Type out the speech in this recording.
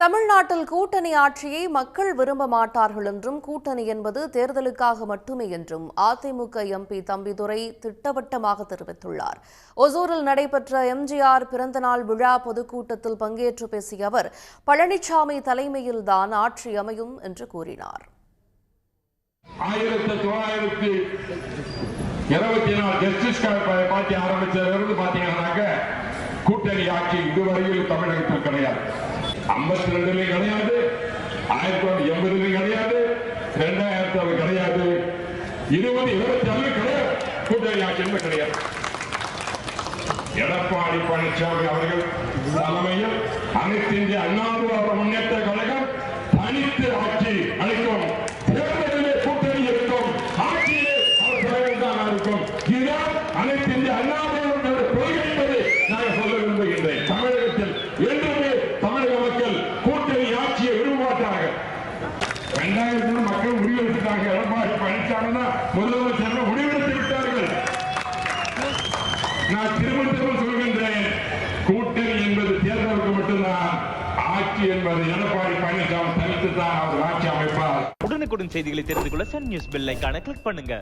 தமிழ்நாட்டில் கூட்டணி ஆட்சியை மக்கள் விரும்ப மாட்டார்கள் என்றும் கூட்டணி என்பது தேர்தலுக்காக மட்டுமே என்றும் அதிமுக எம்பி தம்பிதுரை திட்டவட்டமாக தெரிவித்துள்ளார். ஒசூரில் நடைபெற்ற எம்ஜிஆர் பிறந்தநாள் விழா பொதுக்கூட்டத்தில் பங்கேற்று பேசிய அவர், பழனிசாமி தலைமையில்தான் ஆட்சி அமையும் என்று கூறினார். 1924 ஜஸ்டிஸ் பார்ட்டி ஆரம்பிச்சதிலிருந்து பாத்தீங்கன்னாக்க கூட்டணி ஆட்சி இதுவரையில் தமிழகத்தில் கிடையாது. 52 கிடையாது, 1980 கிடையாது, 2000 கிடையாது, 2026 கிடையாது. கூட்டணி ஆட்சி கிடையாது. எடப்பாடி பழனிசாமி அவர்கள் தலைமையில் அனைத்து இந்திய அண்ணா திராவிட முன்னேற்ற கழகம் தனித்து ஆட்சி அளிக்கும். தேர்தலிலே கூட்டணி இருக்கும், ஆட்சியிலே அவர் தலைவர் தான் இருக்கும். இதுதான் அனைத்து இந்திய அண்ணா திராவிட கொள்கை என்பதை நான் சொல்ல விரும்புகின்றேன். தமிழகத்தில் என்றுமே தமிழக மக்கள் கூட்டணி ஆட்சியை விரும்பமாட்டார்கள். 2000 மக்கள் முடிவெடுத்தாங்க. எடப்பாடி பழனிசாமி தான் முதலமைச்சர் முடிவெடுத்து விட்டார்கள். நான் திரும்ப சொல்கின்றேன், கூட்டணி என்பது தேர்தலுக்கு மட்டும்தான், ஆட்சி என்பது எடப்பாடி பழனிசாமி தனித்து தான் அவர் ஆட்சி அமைப்பார். உடனுக்குடன் செய்திகளை தெரிந்து கொள்ள சன் நியூஸ் பெல் ஐகானை கிளிக் பண்ணுங்க.